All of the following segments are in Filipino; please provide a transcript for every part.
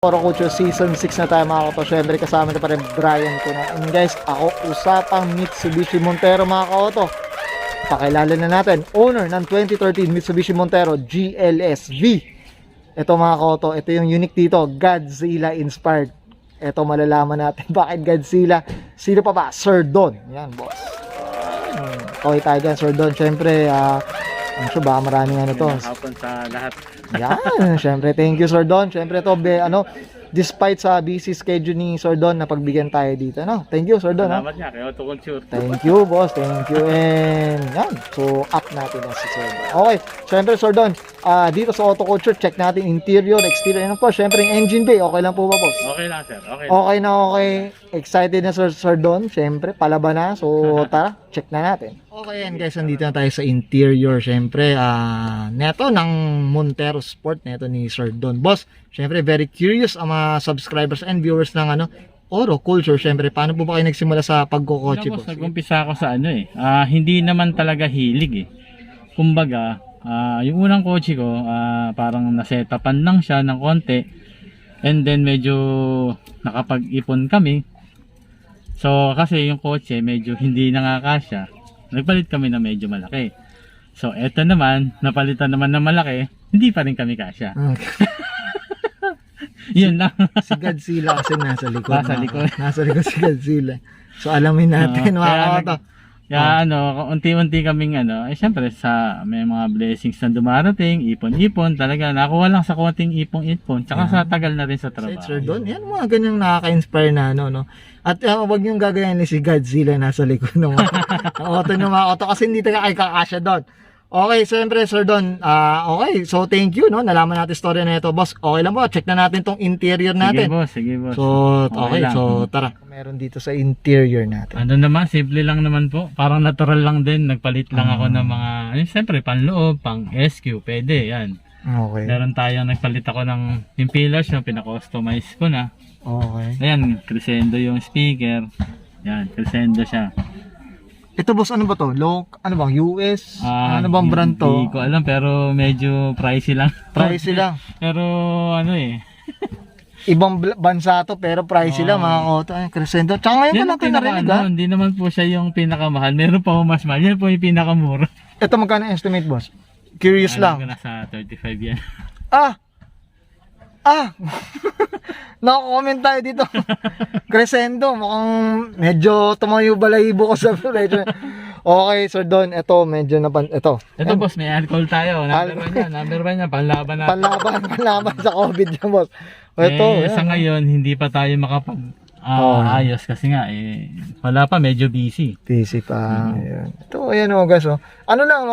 Oro Culture Season 6 na tayo mga kaoto. Syempre kasama na pa rin Brian ko na. And guys, ako usapang Mitsubishi Montero mga kaoto. Pakilala na natin, owner ng 2013 Mitsubishi Montero GLS-V. Ito mga kaoto, ito yung unique dito, Godzilla inspired. Ito malalaman natin bakit Godzilla. Sino pa ba? Sir Don. Yan boss. Okay tayo dyan Sir Don. Syempre, ang sure baka maraming ano to. Hapon sa lahat. Yan, syempre thank you Sir Don. Syempre to despite sa busy schedule ni Sir Don na pagbigyan tayo dito, no? Thank you Sir Don. Salamat niya kay Auto Culture. Thank you boss, thank you. And yan, so up natin na si Sir Don. Okay, syempre Sir Don, dito sa Auto Culture, check natin interior, exterior. Ano po, syempre yung engine bay, okay lang po ba boss? Okay lang sir, okay. Okay na okay. Excited na Sir Don, syempre palaban na. So tara, check na natin. Okay yan guys, nandito na tayo sa interior. Syempre, neto ng Montero Sport, neto ni Sir Don. Boss, syempre very curious ang mga subscribers and viewers ng Oro Culture. Syempre, paano po ba kayo nagsimula sa pagkokotse Boss, boss? nag-umpisa ako sa hindi naman talaga hilig eh. Kumbaga, yung unang kotse ko, parang nasetapan lang siya ng konti. And then medyo nakapag-ipon kami. So kasi yung kotse medyo hindi nakakasya. Nagpalit kami na medyo malaki. So eto naman, napalitan naman na malaki, hindi pa rin kami kasya. Yun lang. Si Godzilla kasi nasa likod. Nasa likod. Nasa likod si Godzilla. So alamin natin mga kaoto. Kaya unti-unti kaming syempre may mga blessings na dumarating, ipon-ipon, talaga nakuha lang sa konting ipon-ipon, tsaka sa tagal na rin sa trabaho. Sir Don, yan mga ganyang nakaka-inspire na no. At wag niyong gagayan ni si Godzilla nasa likod ng auto ng mga auto kasi hindi tayo kakasya doon. Okay, siyempre Sir Don, okay, so thank you, no? Nalaman natin story na ito, boss. Okay lang po, check na natin tong interior natin. Sige boss. So, okay, so tara. Meron dito sa interior natin. Ano naman, simple lang naman po. Parang natural lang din, nagpalit lang ako ng mga, siyempre, panloob, pang SQ, pwede, yan. Okay. Meron tayong nagpalit ako ng yung pillars, yung pinakustomize ko na. Okay. Ayan, crescendo yung speaker. Yan, crescendo siya. Ito boss, ano ba to? Ano bang US? Ano bang brand to? Hindi ko alam pero medyo pricey lang. Pricey lang. Pero Ibang bansa to pero pricey lang mga auto. Crescendo. Tsaka ngayon ko lang pinarinig Hindi naman po siya yung pinakamahal. Meron pa po mas mahal. Yan po yung pinakamura. Ito magkano estimate boss? Curious lang. Nasa 35 yan. Nako-comment tayo dito. Crescendo, mukhang medyo tumayo balahibo ko sa medyo. Okay, Sir Don, ito medyo Ito boss, may alcohol tayo. Number 1 yan, panlaban natin. Panlaban sa COVID yan, boss. Ito, sa ngayon, hindi pa tayo makapag ayos kasi nga wala pa, medyo busy. Busy pa. Ayan. Ito, ayan o guys. Ano lang,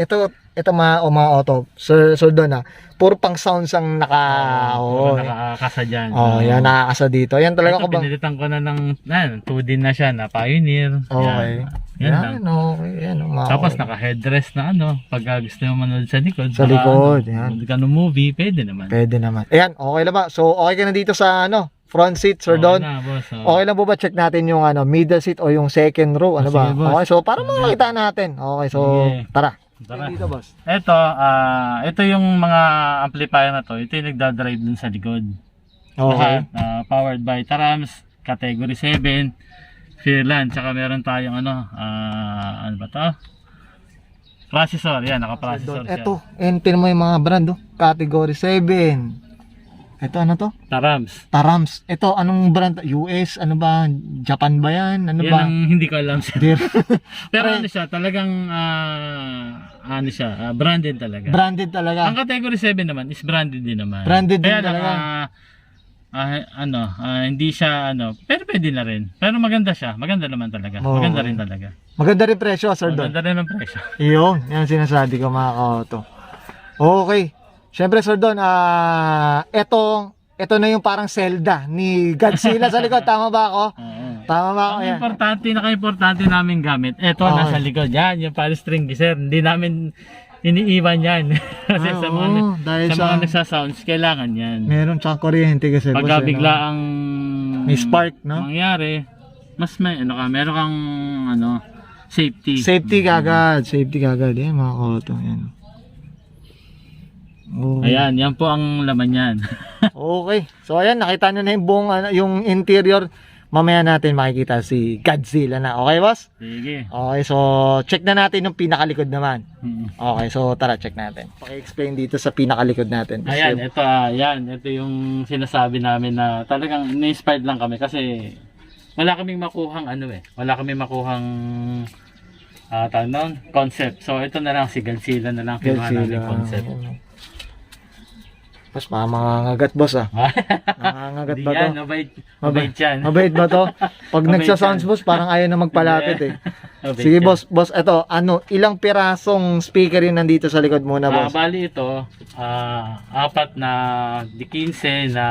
ito mga auto. Sir Don puro pang sounds ang nakakasa dyan. Yan nakakasa dito. Yan talaga ito, ko bang pinilitan ko na ng 2D na siya, na Pioneer. Okay. Yan lang. Okay. Yan, tapos naka-headrest na pag gusto mo manood sa likod. Sa likod, yan. Kung movie, pwede naman. Pwede naman. Ayan, okay lang ba? So, okay ka na dito sa front seat, Sir Don? Na, boss, Okay lang po ba check natin yung middle seat o yung second row? Ano ba? Sige, boss. Okay, so para makita natin. Okay, so tara. Dito, boss. Ito yung mga amplifier na to. Ito yung nagdadrive dun sa likod. Okay. Lahat, powered by Tarams, category 7, Fairland, tsaka meron tayong ano ba to? Processor, yan, naka-processor siya. Ito, enter mo yung mga brand, category 7. Ito ano to? Tarams. Ito anong brand? US, ano ba? Japan ba yan? Ano yan ba? Ang hindi ko alam siya. Pero ano siya, talagang branded talaga. Branded talaga. Ang category 7 naman is branded din naman. Branded din talaga. Hindi siya pero pwede na rin. Pero maganda siya. Maganda naman talaga. Maganda rin talaga. Maganda rin presyo, Sir Don. Maganda rin ang presyo. Iyon, yan sinasabi ko mga kauto. Okay. Siyempre Sir Don, ito na yung parang Zelda ni Godzilla sa likod. Tama ba ako? Tama ba ako? Ang pinaka-importante namin gamit, ito nasa likod. Yan, yung pala string sir. Hindi namin iniiwan yan. Kasi sa mga nagsasounds, kailangan yan. Meron tsaka kuryente kasi. Pagka bigla ang may spark, no? mangyari, mas may meron kang safety. Safety kagad. Yan mga kauto. Yan. Ayan, yan po ang laman yan. Okay. So ayan, nakita nyo na yung buong yung interior. Mamaya natin makikita si Godzilla na. Okay, boss? Sige. Okay, so check na natin yung pinakalikod naman. Mm. Okay, so tara, check natin. Paki-explain dito sa pinakalikod natin. Ayan, ito yung sinasabi namin na talagang na-inspired lang kami kasi wala kaming makuhang wala kaming makuhang tawag nun, concept. So ito na lang si Godzilla na lang kinuha namin concept. Mas mangangagat, boss, ah. Mangangagat Di ba to? yan, mabait yan. Mabait ba to? Pag Mabait nagsa-sounds, yan. boss, parang ayaw na magpalapit, eh. Mabait Sige, yan. boss, eto, ilang pirasong speaker yun nandito sa likod muna, boss? Bali ito, 4 na D15 na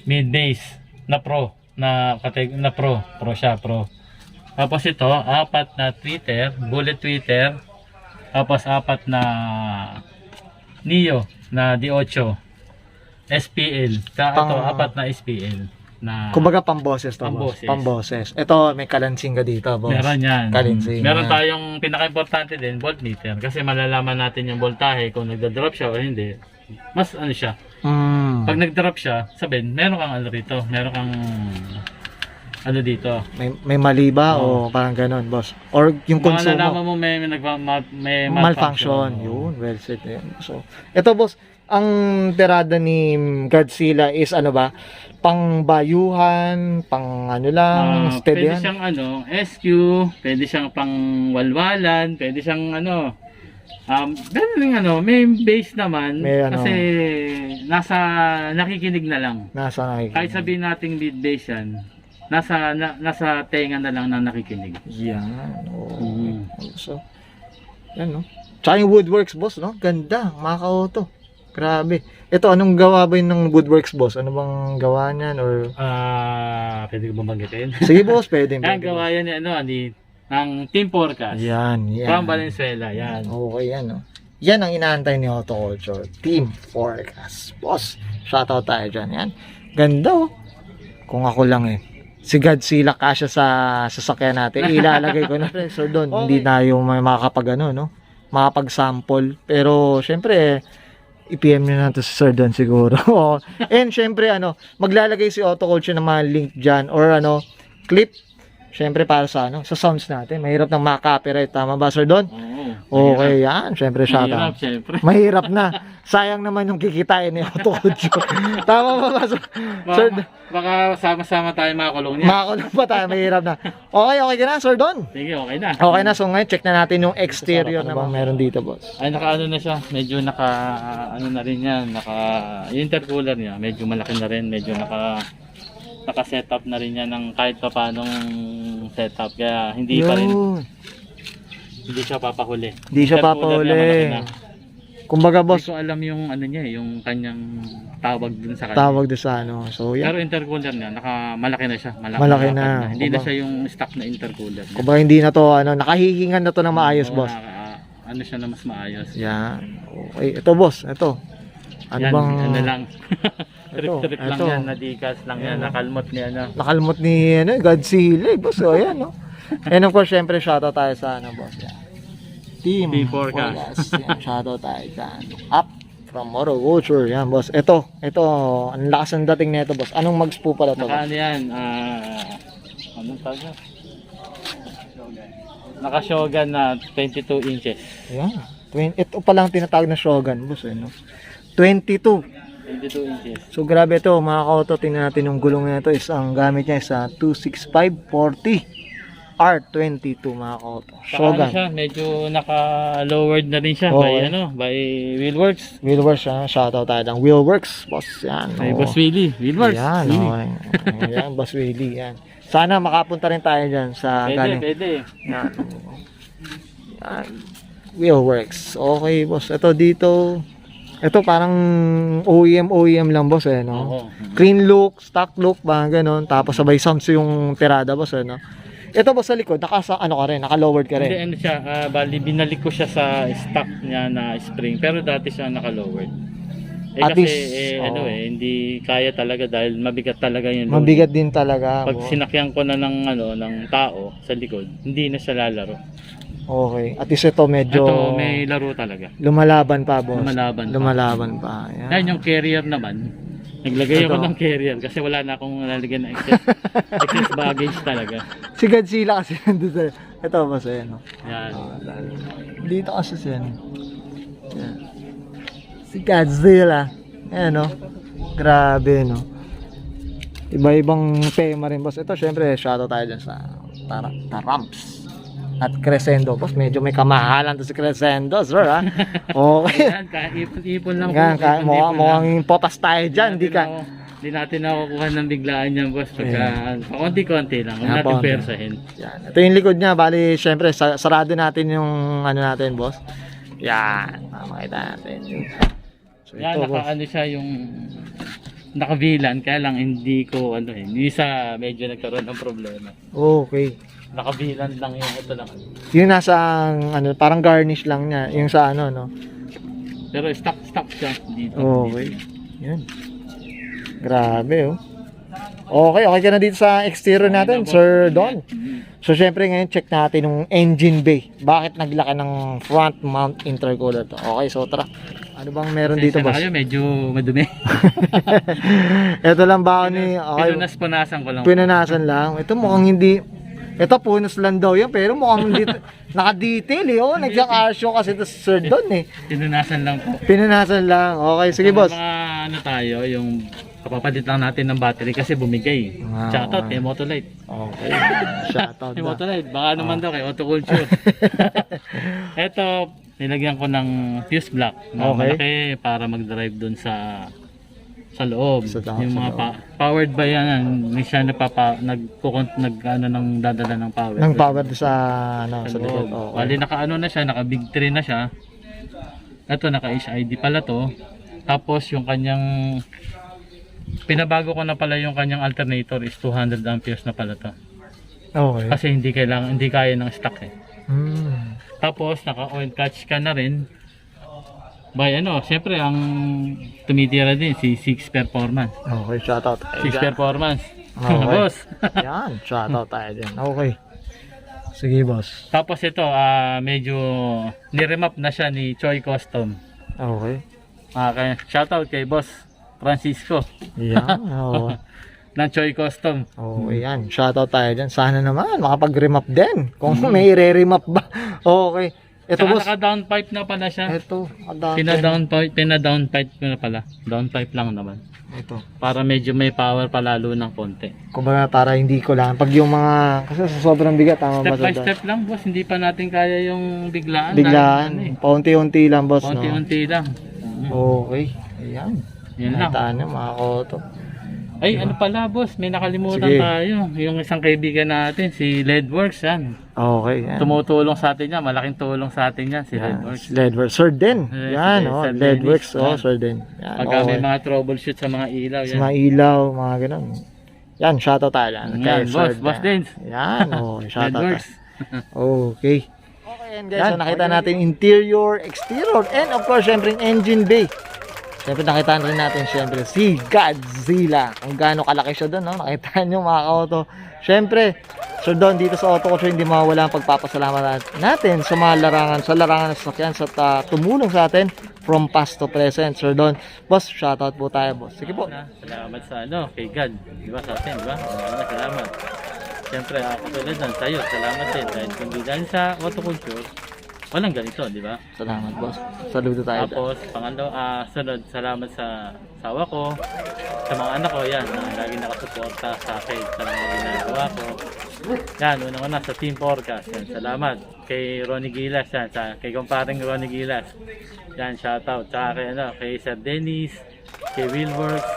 mid-bass na pro, na pro siya, pro. Tapos ito, 4 na tweeter, bullet tweeter. Tapos 4 na Neo na D8 SPL. Ito, 4 na SPL na Kumbaga pamboses to, boss. Pamboses. Pamboses. Ito, may kalansing ka dito, boss. meron yan. Kalansing. Meron yan. tayong pinaka-importante din, voltmeter. Kasi malalaman natin yung voltahe kung nagda-drop siya o hindi. Mas siya. Pag nag-drop siya, sabihin, meron kang rito. Meron kang dito. May mali ba o parang ganon, boss? Or yung konsumo? Malalaman mo may Malfunction. Yun, well said. Yun. So, ito, boss, ang tirada ni Godzilla is pang-bayuhan, pang steady pwede yan? siyang SQ, pwede siyang pang-walwalan, pwede siyang meron rin may base naman May kasi nasa nakikinig na lang. Nasa nakikinig. Kahit sabihin nating mid base yan, nasa tenga na lang na nakikinig. Yan. Oh. Mm. So, yan, no? Tsaka yung woodworks, boss, no? Ganda, mga ka-auto. Grabe. Ito, anong gawa ba yun ng woodworks, boss? Ano bang gawa niyan? Or... Pwede ko ba banggitin? Sige, boss, pwede. Yan, gawa yan ng Team Forecast. Yan. From Valenzuela, yan. Okay, yan, no? Yan ang inaantay ni Auto Culture. Team Forecast. Boss, shoutout tayo dyan. Yan. Ganda, oh. Kung ako lang, si Godzilla kasya sa sasakyan natin, ilalagay ko na sir doon. Okay. Hindi tayo makakapag no? Makapag-sample. Pero, syempre, i-PM nyo na to si Sir Don siguro. And, syempre, maglalagay si Auto Culture ng mga link dyan or, clip. Syempre, para sa, sa sounds natin. Mahirap nang makaka-copyright. Tama ba, Sir Don? Oo. Okay, yan. Syempre, shoutout. Mahirap, syempre. Mahirap na. Sayang naman yung kikitain ni Auto Culture. Tama ba, Sir? Sir, Baka sama-sama tayo makakulong niya. makakulong pa tayo, mahirap na. Okay ka na, Sir Don? Sige, okay na. Okay na, so ngayon check na natin yung exterior na bang meron dito, boss. Ay, naka na siya. Medyo na rin yan. Yung intercooler niya, medyo malaki na rin. Medyo naka-setup na rin yan ng kahit pa paanong setup. Kaya hindi pa rin, hindi siya papahuli. Hindi siya Intercooler niya, malaki papahuli. na. Kumbaga, boss, Hindi ko alam yung yung kanyang tawag dun sa kanya. tawag doon sa So, yan. Pero intercooler niya, malaki na siya. Malaki na. Hindi na siya yung stock na intercooler. Kumbaga, hindi na to, nakahihingan na to ng maayos, Oo, boss. Siya na mas maayos. Yan. Okay. Ito, boss. Ito. Ano Yan, bang... lang. Trip lang ito. yan, nadikas lang yan, nakalmot ni Nakalmot ni Godzilla, boss. O, yan, no? And of course, syempre, shoutout tayo sa boss. Yan. Team Forecast. Yan, shoutout tayo dyan. Up from Auto Culture. Yan, boss. Ito, ang lakas ng dating nito, boss. Anong mags po pala to? Naka yan, anong tawag na? Naka Shogun na 22 inches. Yan. Ito pa lang tinatawag na Shogun, boss. 22. 22 inches. So, grabe ito, mga ka-auto. Tingnan natin yung gulong na ito. Ang gamit niya is 26540. R22, mga ka-auto. Shogun. Siya, medyo naka-lowered na rin siya Okay. by Wheelworks. Wheelworks, shoutout tayo lang. Wheelworks, boss. Yan. By Boss Willie, Wheelworks. Yan, okay. Yan, Boss Willie. Yan. Sana makapunta rin tayo dyan sa Pwede. Yan. Yan. Wheelworks. Okay, boss. Ito dito. Ito parang OEM lang, boss, no? Oo. Clean look, stock look, ba ganon. Tapos sabay sounds yung tirada, boss, no? Ito, boss, sa likod, naka-lowered ka rin. Hindi, siya, bali binalik ko siya sa stock niya na spring, pero dati siya naka-lowered. At Kasi, least, hindi kaya talaga dahil mabigat talaga yung load. Mabigat din talaga. Pag sinakyan ko na ng tao sa likod, hindi na siya lalaro. Okay. At least ito medyo Ito, may laro talaga. lumalaban pa, boss. Lumalaban pa. Lumalaban pa. Yan. Yan yung carrier naman. Naglagay ako Ito. ng carrier kasi wala na akong nalagyan na excess baggage talaga. Si Godzilla kasi nandun sa... Ito, boss. Ayan, no? Yan. Dito kasi siya. Yan. Si Godzilla. Ayan, no? Grabe, no? Iba-ibang tema rin, boss. Ito, syempre, shoutout tayo dyan sa Taramps at Crescendo, boss. Medyo may kamahalan to si Crescendo, sir, ha? Okay. Yan, ipon lang po. Yan, Ipon-ipon lang. mukhang potas tayo dyan. Hindi natin nakukuha ng biglaan yan, boss. Pagka, konti-konti lang. Huwag Yan, natin paunti. persahin. Yan. Ito yung likod niya. Bali, syempre, sarado natin yung ano natin, boss. Yan. Makita natin. So, Yan, ito, boss. ano siya yung naka-VLAN, kaya lang hindi ko ano yung isa medyo nagkaroon ng problema. Okay. Naka-VLAN lang yung ito lang. Yung nasa, ano, parang garnish lang niya. Yung sa ano, no? Pero stock siya dito. Okay. Yan. Grabe, oh. Okay ka na dito sa exterior natin, Sir Don. So, syempre ngayon, check natin yung engine bay. Bakit naglaki ng front mount intercooler to? Okay, so tara. Ano bang meron dito, boss? Kayo, medyo madumi. Ito lang ba ni... Okay, Pinunas-punasan ko lang. pinanasan lang. Ito mukhang hindi... Ito punas lang daw yan, pero mukhang hindi... Naka-detail eh, oh. Nagka-casio kasi ito Sir Don eh. Pinunasan lang po. Pinanasan lang. Okay, sige, boss. Mga ano tayo, yung kapapalit lang natin ng battery kasi bumigay. Ah, Shoutout okay. kay Motolite. Okay. Shoutout Kay na. Motolite, baka naman daw kay Autoculture. Ito, nilagyan ko ng fuse block na Okay. malaki para mag-drive dun sa loob. Sa Yung mga loob. powered ba yan? May siya ano nang dadala ng power. Nang power sa ano sa likod. loob. Okay. Bali naka-ano na siya, naka-big 3 na siya. Ito naka-HID pala to. Tapos yung kanyang pinabago ko na pala yung kanyang alternator is 200 amperes na pala to. Okay. Kasi hindi kaya ng stock eh. Hmm. Tapos naka-oil catch ka na rin. By ano, syempre ang tumitira din si 6 Performance. Okay, shoutout. 6 Performance. Okay. Boss. Yan, shoutout tayo din. Okay. Sige, boss. Tapos ito, medyo niremap na siya ni Choi Custom. Okay. Shoutout kay Boss Francisco Yan. Oh. ng Choi Custom. Okay, yan. Shoutout tayo dyan. Sana naman makapag-remap din. Kung may re-remap ba. Okay. Ito, Saka boss. naka-downpipe na pala siya. Ito. Pina-downpipe ko na pala. Downpipe lang naman. Ito. Para medyo may power palalo ng konti. Kumbaga para hindi ko lang. Pag yung mga... Kasi sa sobrang bigat. Tama Step ba? by step lang, boss. Hindi pa natin kaya yung biglaan. Biglaan. Paunti-unti lang, boss. No? Paunti-unti lang. Okay. Ayan. Yun lang. Nakitaan nyo, mga koto. Ay, ano pala, boss? May nakalimutan Sige. tayo. Yung isang kaibigan natin, si Ledworks, yan. Okay. Yan. Tumutulong sa atin yan. Malaking tulong sa atin yan, si Ledworks. Ledworks. Sir Den. Eh, Yan, si oh. Sir Ledworks. Dennis. Oh, Sir Den. Yan. Pagka may Okay. mga troubleshoot sa mga ilaw, Sa yan. mga ilaw, mga ganun. Yan, shoutout tayo dyan. Yan, Kay Sir boss Den. Dins. Yan, oh. Shoutout tayo. Ledworks. Okay. Okay, and guys, so nakita natin interior, exterior, and of course, syempre yung engine bay. Syempre nakita rin natin syempre si Godzilla. Kung gaano kalaki siya doon, no? Nakita nyo mga ka-auto. Syempre, Sir Don, dito sa Auto Culture, hindi mawawala ang pagpapasalamat natin sa mga larangan ng sasakyan sa tumulong sa atin from past to present. Sir Don, boss, shoutout po tayo, boss. Sige po. Salamat sa ano, kay God. Di ba sa atin, di ba? Salamat. Siyempre, ako tulad nun, sa'yo, salamat din. Dahil kundi dahil sa autoculture, walang ganito, di ba? Salamat, boss. Saludo tayo. Tapos, pangalawa, sunod, salamat sa asawa ko, sa mga anak ko, yan, na lagi nakasuporta sa akin, sa mga ginagawa ko. Yan, unang-una sa Team Forecast, yan, salamat. Kay Ronnie Gilas, yan, kay kumparing Ronnie Gilas. Yan, shoutout. Tsaka kay, kay Sir Dennis, kay Willworks,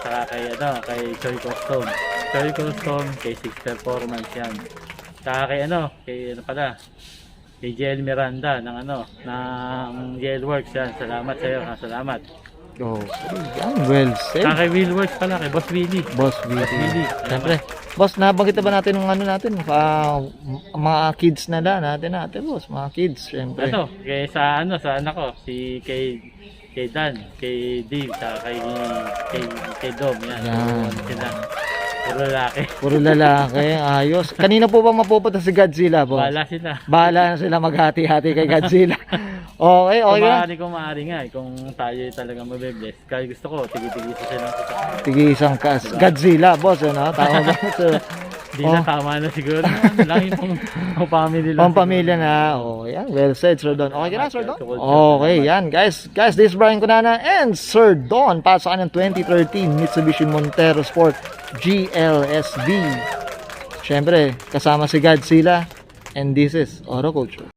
tsaka kay Choi Custom. Choi Custom, kay Six Performance, yan. Tsaka kay kay JL Miranda ng ng Jailworks, yan. Salamat sa iyo, salamat. Oh, yan, well said. Kay Willworks pala, kay Boss Willie. Boss Willie. Willie. Siyempre, boss, nabanggit na ba natin ng mga kids na natin, boss, mga kids, siyempre. Ito, sa anak ko, kay Dan, kay Dave, kay Dom, yan. Yan. Sila. Puro lalaki. Puro lalaki, ayos. Kanina po bang mapupunta si Godzilla, boss? Bahala sila. Bahala na sila maghati-hati kay Godzilla. Okay, Kung okay. maaari nga eh, kung tayo talaga mabe-bless. Kaya gusto ko, tigi-tigisa siya lang sa Tige isang Godzilla, boss, ano? Tama ba? So, Di na, tama na siguro. Lang yung family lang. Pampamilya na. Oh, yan. Well said, Sir Don. Okay ka na, Sir Don? Okay, yan. Guys, this is Brian Cunana and Sir Don. Para sa kanyang 2013 Mitsubishi Montero Sport GLSB. Siyempre, kasama si Godzilla. And this is Auto Culture.